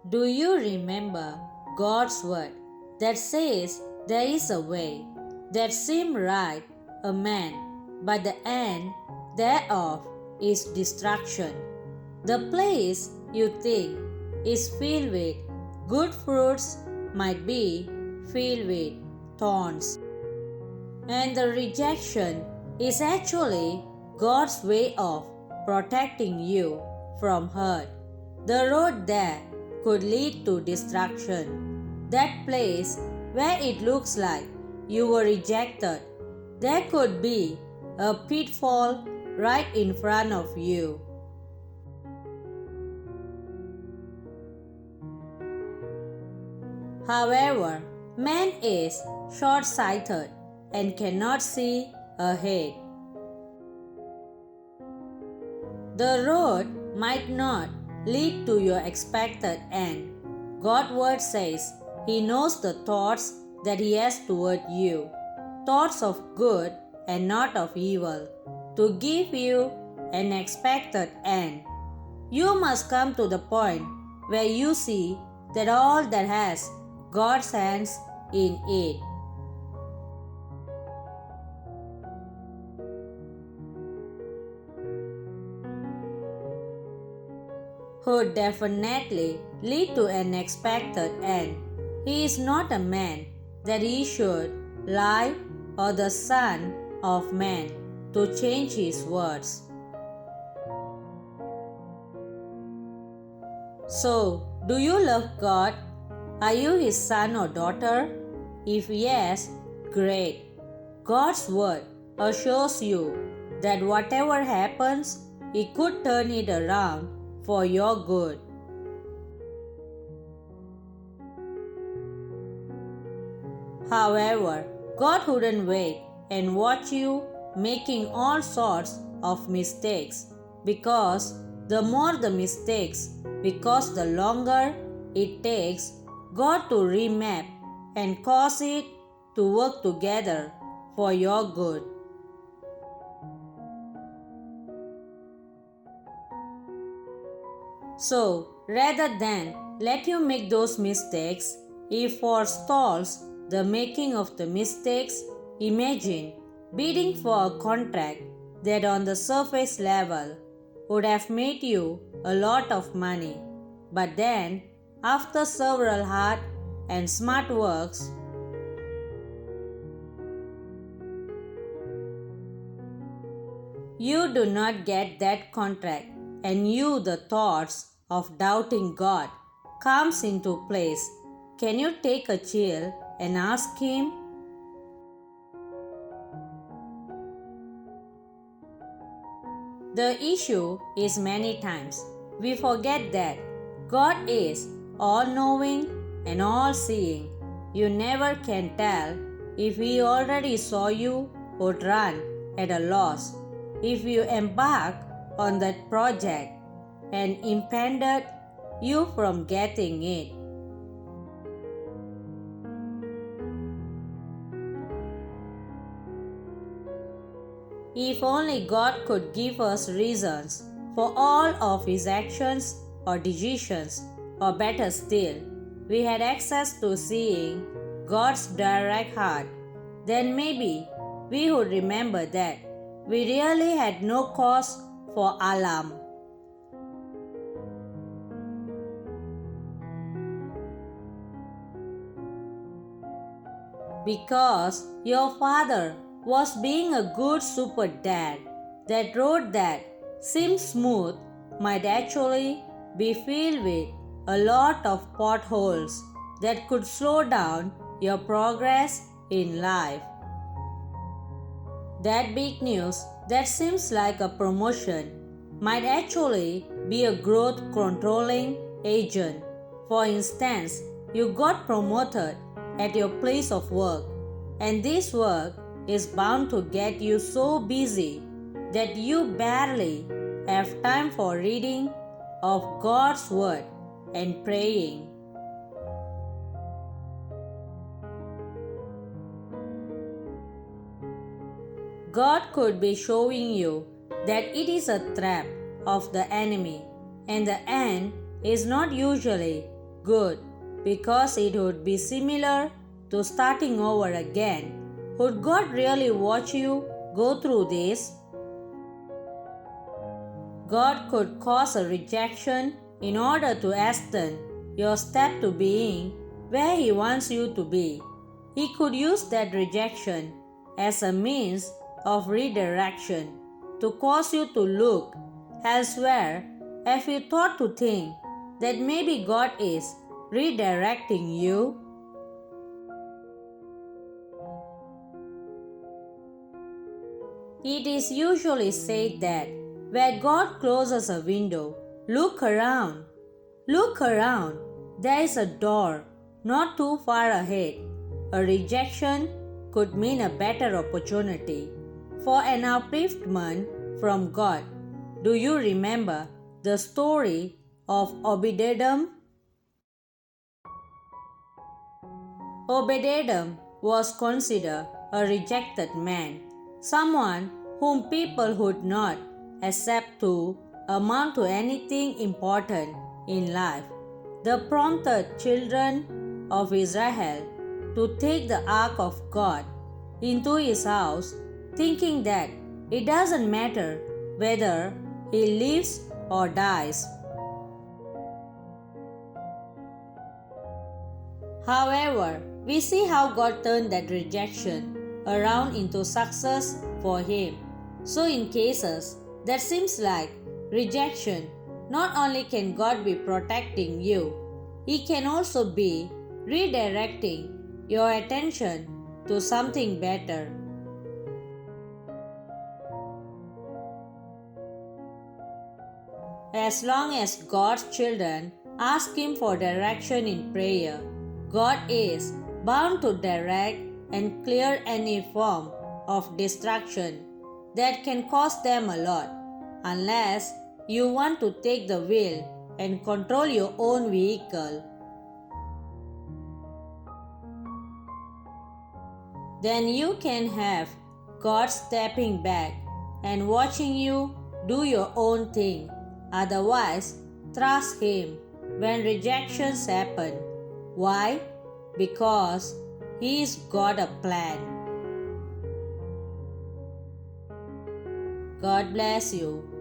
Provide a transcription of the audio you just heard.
Do you remember God's word that says there is a way that seems right a man, but the end thereof is destruction? The place you think is filled with good fruits might be filled with thorns. And the rejection is actually God's way of protecting you from hurt. The road there could lead to destruction. That place where it looks like you were rejected, there could be a pitfall right in front of you. However, man is short-sighted and cannot see ahead. The road might not lead to your expected end. God's word says He knows the thoughts that He has toward you, thoughts of good and not of evil, to give you an expected end. You must come to the point where you see that all that has God's hands in it. Would definitely lead to an expected end. He is not a man that he should lie, or the Son of Man to change his words. So, do you love God? Are you His son or daughter? If yes, great. God's word assures you that whatever happens, He could turn it around for your good. However, God wouldn't wait and watch you making all sorts of mistakes, because the more the mistakes, because the longer it takes God to remap and cause it to work together for your good. So, rather than let you make those mistakes, He forestalls the making of the mistakes. Imagine bidding for a contract that on the surface level would have made you a lot of money, but then, after several hard and smart works, you do not get that contract, and the thoughts of doubting God comes into place. Can you take a chill and ask Him? The issue is many times we forget that God is all-knowing and all-seeing. You never can tell if He already saw you would run at a loss if you embark on that project and impeded you from getting it. If only God could give us reasons for all of His actions or decisions, or better still, we had access to seeing God's direct heart, then maybe we would remember that we really had no cause for alarm. Because your father was being a good super dad, that road that seemed smooth might actually be filled with a lot of potholes that could slow down your progress in life. That big news that seems like a promotion might actually be a growth controlling agent. For instance, you got promoted at your place of work, and this work is bound to get you so busy that you barely have time for reading of God's Word and praying. God could be showing you that it is a trap of the enemy and the end is not usually good because it would be similar to starting over again. Would God really watch you go through this? God could cause a rejection in order to hasten your step to being where He wants you to be. He could use that rejection as a means of redirection to cause you to look elsewhere if you thought to think that maybe God is redirecting you. It is usually said that where God closes a window, look around. Look around. There is a door not too far ahead. A rejection could mean a better opportunity for an upliftment from God. Do you remember the story of Obed-Edom? Obed-Edom was considered a rejected man, someone whom people would not accept to amount to anything important in life. The prompted children of Israel to take the ark of God into his house, thinking that it doesn't matter whether he lives or dies. However, we see how God turned that rejection around into success for him. So in cases that seems like rejection, not only can God be protecting you, He can also be redirecting your attention to something better. As long as God's children ask Him for direction in prayer, God is bound to direct and clear any form of distraction that can cost them a lot, unless you want to take the wheel and control your own vehicle. Then you can have God stepping back and watching you do your own thing. Otherwise, trust Him when rejections happen. Why? Because He's got a plan. God bless you.